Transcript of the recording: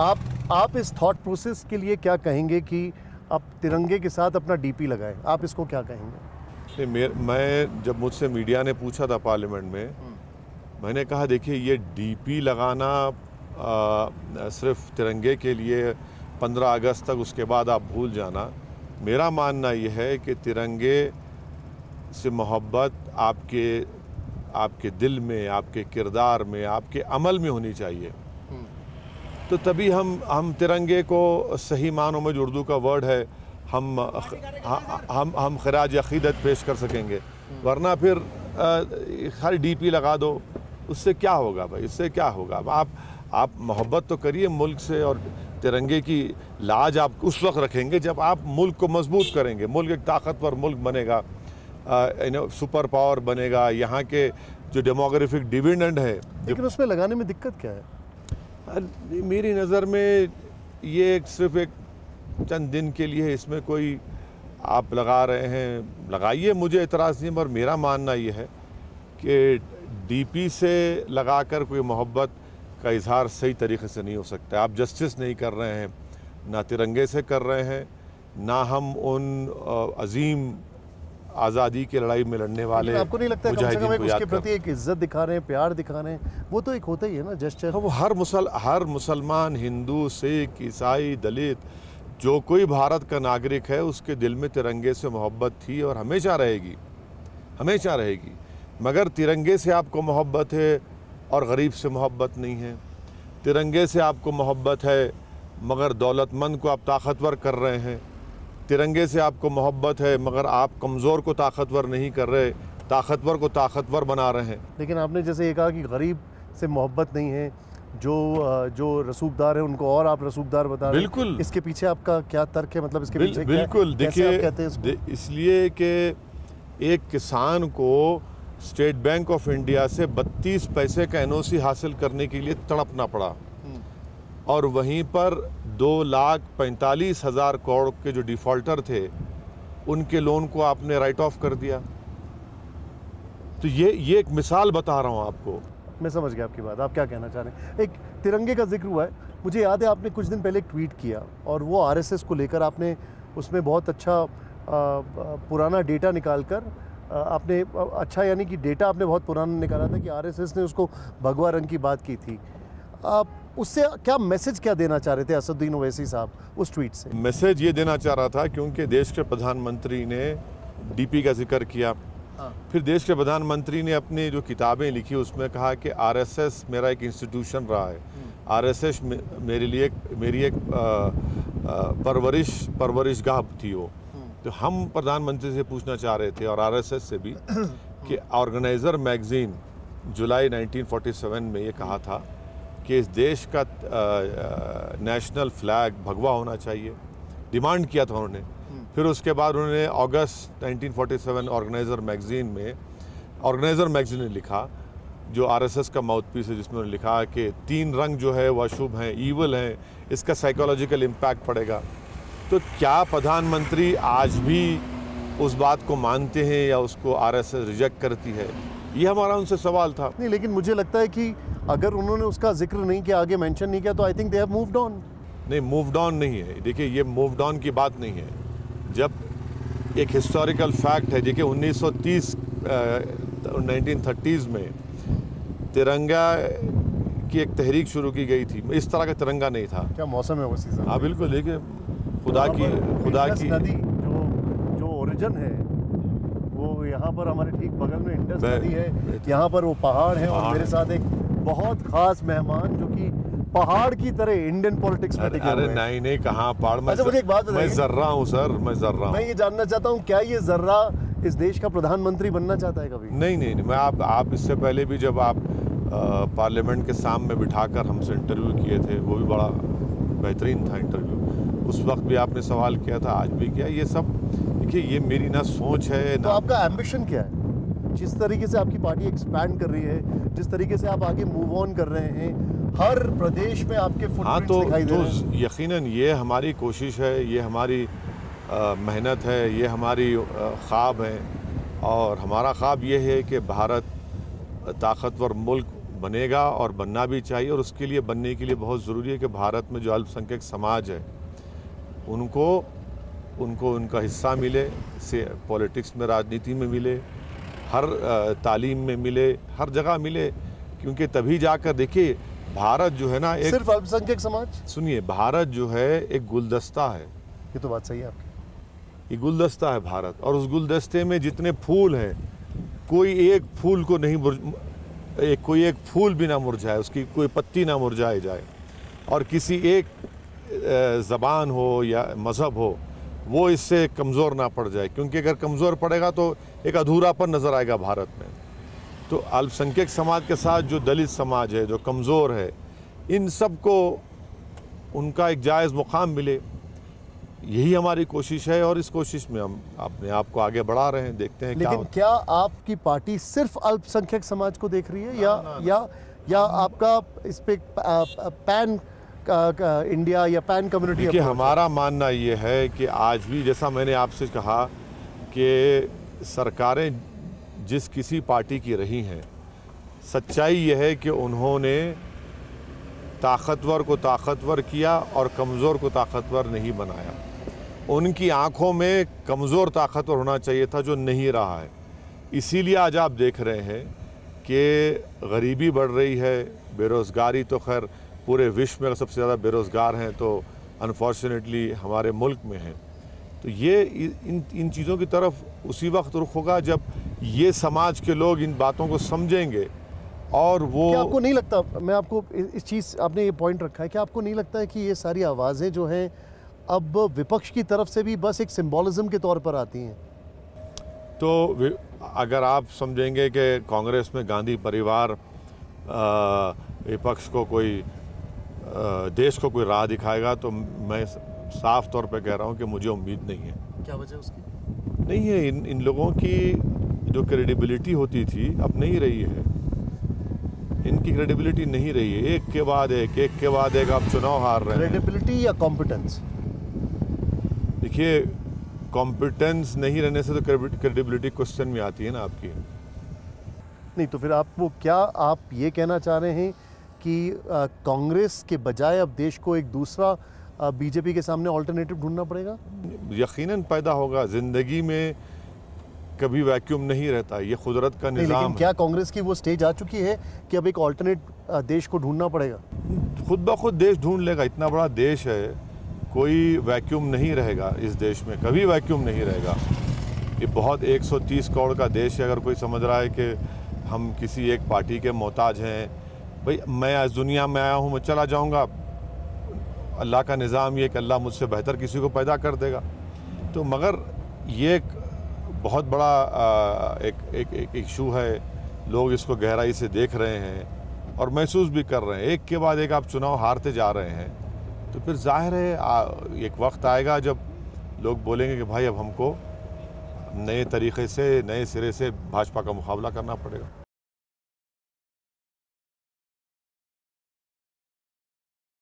आप इस thought process के लिए क्या कहेंगे कि आप तिरंगे के साथ अपना डीपी लगाएं? आप इसको क्या कहेंगे? मैं जब मुझसे मीडिया ने पूछा था पार्लियामेंट में, मैंने कहा देखिए ये डीपी लगाना सिर्फ तिरंगे के लिए 15 अगस्त तक, उसके बाद आप भूल जाना। मेरा मानना यह है कि तिरंगे से मोहब्बत आपके दिल में, आपके किरदार में, आपके अमल में होनी चाहिए। तो तभी हम तिरंगे को सही मानों में, जो उर्दू का वर्ड है, हम खराज अक़ीदत पेश कर सकेंगे। वरना फिर खाली डीपी लगा दो, उससे क्या होगा भाई? इससे क्या होगा? आप मोहब्बत तो करिए मुल्क से, और तिरंगे की लाज आप उस वक्त रखेंगे जब आप मुल्क को मजबूत करेंगे। मुल्क एक ताकतवर मुल्क बनेगा, सुपर पावर बनेगा। यहाँ के जो डेमोग्राफिक डिविडेंड है, लेकिन उसमें लगाने में दिक्कत क्या है? मेरी नज़र में ये सिर्फ एक चंद दिन के लिए है। इसमें कोई आप लगा रहे हैं, लगाइए, मुझे एतराज़ नहीं, पर मेरा मानना ये है कि डीपी से लगाकर कोई मोहब्बत का इजहार सही तरीके से नहीं हो सकता। आप जस्टिस नहीं कर रहे हैं, ना तिरंगे से कर रहे हैं, ना हम उन अजीम आज़ादी की लड़ाई में लड़ने वाले। आपको नहीं लगता है कम से कम उसके प्रति एक इज्जत दिखा रहे हैं, प्यार दिखा रहे हैं? वो तो एक होता ही है ना जेस्चर। वो हर मुसलमान, हिंदू, सिख, ईसाई, दलित, जो कोई भारत का नागरिक है, उसके दिल में तिरंगे से मोहब्बत थी और हमेशा रहेगी, हमेशा रहेगी। मगर तिरंगे से आपको मोहब्बत है और गरीब से मोहब्बत नहीं है। तिरंगे से आपको मोहब्बत है मगर दौलतमंद को आप ताकतवर कर रहे हैं। तिरंगे से आपको मोहब्बत है मगर आप कमज़ोर को ताकतवर नहीं कर रहे, ताकतवर को ताकतवर बना रहे हैं। लेकिन आपने जैसे ये कहा कि गरीब से मोहब्बत नहीं है, जो रसूखदार है उनको और आप रसूखदार बता रहे हैं। बिल्कुल। इसके पीछे आपका क्या तर्क है? मतलब इसके पीछे बिल्कुल देखिए, इसलिए कि एक किसान को स्टेट बैंक ऑफ इंडिया से 32 पैसे का NOC हासिल करने के लिए तड़पना पड़ा, और वहीं पर 2,45,000 करोड़ के जो डिफ़ॉल्टर थे उनके लोन को आपने राइट ऑफ कर दिया। तो ये एक मिसाल बता रहा हूँ आपको। मैं समझ गया आपकी बात, आप क्या कहना चाह रहे हैं। एक तिरंगे का जिक्र हुआ है, मुझे याद है आपने कुछ दिन पहले एक ट्वीट किया और वो RSS को लेकर आपने उसमें बहुत अच्छा पुराना डेटा निकाल कर आपने अच्छा, यानी कि डेटा आपने बहुत पुराना निकाला था कि RSS ने उसको भगवा रंग की बात की थी। आप उससे क्या मैसेज क्या देना चाह रहे थे असदुद्दीन ओवैसी साहब उस ट्वीट से? मैसेज ये देना चाह रहा था क्योंकि देश के प्रधानमंत्री ने DP का जिक्र किया। फिर देश के प्रधानमंत्री ने अपनी जो किताबें लिखी उसमें कहा कि RSS मेरा एक इंस्टीट्यूशन रहा है। RSS मेरी एक परवरिशगाह थी वो। तो हम प्रधानमंत्री से पूछना चाह रहे थे और RSS से भी कि ऑर्गेनाइज़र मैगज़ीन जुलाई 1947 में ये कहा था कि इस देश का नेशनल फ्लैग भगवा होना चाहिए, डिमांड किया था उन्होंने। फिर उसके बाद उन्होंने अगस्त 1947 ऑर्गेनाइज़र मैगज़ीन ने लिखा, जो RSS का माउथपीस है, जिसमें उन्होंने लिखा कि 3 रंग जो है वो अशुभ हैं, ईवल हैं, इसका साइकोलॉजिकल इम्पैक्ट पड़ेगा। तो क्या प्रधानमंत्री आज भी उस बात को मानते हैं या उसको RSS रिजेक्ट करती है? ये हमारा उनसे सवाल था। नहीं, लेकिन मुझे लगता है कि अगर उन्होंने उसका जिक्र नहीं किया, आगे मेंशन नहीं किया, तो I think they have moved on. नहीं, मूव्ड ऑन नहीं है। देखिए, ये मूव्ड ऑन की बात नहीं है। जब एक हिस्टोरिकल फैक्ट है, देखिए 1930s में तिरंगा की एक तहरीक शुरू की गई थी। इस तरह का तिरंगा नहीं था। क्या मौसम है वो सीजन? हाँ बिल्कुल। देखिए खुदा की नदी जो ओरिजिन है वो यहाँ पर हमारे ठीक बगल में इंडस नदी है, यहाँ पर वो पहाड़ है और मेरे साथ एक बहुत खास मेहमान जो कि पहाड़ की तरह इंडियन पॉलिटिक्स में टिके हुए हैं। अरे नहीं, कहाँ पहाड़। अच्छा, मुझे एक बात बताइए। मैं जर्रा हूँ सर, मैं जर्रा हूँ। मैं ये जानना चाहता हूँ, क्या ये जर्रा इस देश का प्रधानमंत्री बनना चाहता है कभी? नहीं, मैं आप इससे पहले भी जब आप पार्लियामेंट के सामने बिठाकर हमसे इंटरव्यू किए थे, वो भी बड़ा बेहतरीन था इंटरव्यू। उस वक्त भी आपने सवाल किया था, आज भी किया। ये सब देखिए, ये मेरी ना सोच है। तो आपका एम्बिशन क्या है? जिस तरीके से आपकी पार्टी एक्सपैंड कर रही है, जिस तरीके से आप आगे मूव ऑन कर रहे हैं, हर प्रदेश में आपके फुटप्रिंट्स दिखाई दे रहे हैं। यकीनन ये हमारी कोशिश है, ये हमारी मेहनत है, ये हमारी ख्वाब है। और हमारा ख्वाब ये है कि भारत ताकतवर मुल्क बनेगा और बनना भी चाहिए, और उसके लिए बनने के लिए बहुत ज़रूरी है कि भारत में जो अल्पसंख्यक समाज है उनको उनका हिस्सा मिले, से पॉलिटिक्स में, राजनीति में मिले, हर तालीम में मिले, हर जगह मिले, क्योंकि तभी जाकर देखिए भारत जो है ना, एक सिर्फ अल्पसंख्यक समाज? सुनिए, भारत जो है एक गुलदस्ता है। ये तो बात सही है आपकी। ये गुलदस्ता है भारत, और उस गुलदस्ते में जितने फूल हैं, कोई एक फूल को नहीं कोई एक फूल भी ना मुरझाए, उसकी कोई पत्ती ना मुरझाए जाए, और किसी एक ज़बान हो या मज़हब हो वो इससे कमज़ोर ना पड़ जाए, क्योंकि अगर कमज़ोर पड़ेगा तो एक अधूरापन नज़र आएगा भारत में। तो अल्पसंख्यक समाज के साथ जो दलित समाज है, जो कमज़ोर है, इन सब को उनका एक जायज़ मुकाम मिले, यही हमारी कोशिश है, और इस कोशिश में हम अपने आप को आगे बढ़ा रहे हैं। देखते हैं लेकिन क्या आपकी पार्टी सिर्फ अल्पसंख्यक समाज को देख रही है, या आपका इस पे पैन इंडिया या पैन कम्युनिटी? देखिए, हमारा मानना ये है कि आज भी, जैसा मैंने आपसे कहा कि सरकारें जिस किसी पार्टी की रही हैं, सच्चाई ये है कि उन्होंने ताकतवर को ताकतवर किया और कमज़ोर को ताकतवर नहीं बनाया। उनकी आंखों में कमज़ोर ताकतवर होना चाहिए था, जो नहीं रहा है। इसीलिए आज आप देख रहे हैं कि गरीबी बढ़ रही है, बेरोज़गारी तो खैर पूरे विश्व में सबसे ज़्यादा बेरोज़गार हैं तो अनफॉर्चुनेटली हमारे मुल्क में हैं। तो ये इन चीज़ों की तरफ उसी वक्त रुख होगा जब ये समाज के लोग इन बातों को समझेंगे। और वो, क्या आपको नहीं लगता, मैं आपको इस चीज़, आपने ये पॉइंट रखा है कि आपको नहीं लगता है कि ये सारी आवाज़ें जो हैं अब विपक्ष की तरफ से भी बस एक सिंबॉलिज्म के तौर पर आती हैं? तो अगर आप समझेंगे कि कांग्रेस में गांधी परिवार विपक्ष को कोई देश को कोई राह दिखाएगा, तो मैं साफ तौर पे कह रहा हूँ कि मुझे उम्मीद नहीं है। क्या वजह उसकी? नहीं है, इन लोगों की जो क्रेडिबिलिटी होती थी अब नहीं रही है। इनकी क्रेडिबिलिटी नहीं रही है, एक के बाद एक आप चुनाव हार रहे हैं। क्रेडिबिलिटी या कॉम्पिटेंस? देखिए, कॉम्पिटेंस नहीं रहने से तो क्रेडिबिलिटी क्वेश्चन में आती है ना आपकी। नहीं, तो फिर आपको, क्या आप ये कहना चाह रहे हैं कि कांग्रेस के बजाय अब देश को एक दूसरा बीजेपी के सामने ऑल्टरनेटिव ढूंढना पड़ेगा? यकीनन पैदा होगा। ज़िंदगी में कभी वैक्यूम नहीं रहता, ये कुदरत का निज़ाम लेकिन क्या कांग्रेस की वो स्टेज आ चुकी है कि अब एक ऑल्टरनेट देश को ढूंढना पड़ेगा? खुद ब खुद देश ढूंढ लेगा। इतना बड़ा देश है, कोई वैक्यूम नहीं रहेगा इस देश में, कभी वैक्यूम नहीं रहेगा। ये बहुत 130 करोड़ का देश है। अगर कोई समझ रहा है कि हम किसी एक पार्टी के मोहताज हैं, भाई मैं इस दुनिया में आया हूँ, मैं चला जाऊँगा, अल्लाह का निज़ाम ये कि अल्लाह मुझसे बेहतर किसी को पैदा कर देगा। तो मगर ये एक बहुत बड़ा एक इशू है, लोग इसको गहराई से देख रहे हैं और महसूस भी कर रहे हैं। एक के बाद एक आप चुनाव हारते जा रहे हैं, तो फिर जाहिर है एक वक्त आएगा जब लोग बोलेंगे कि भाई अब हमको नए तरीक़े से, नए सिरे से भाजपा का मुकाबला करना पड़ेगा।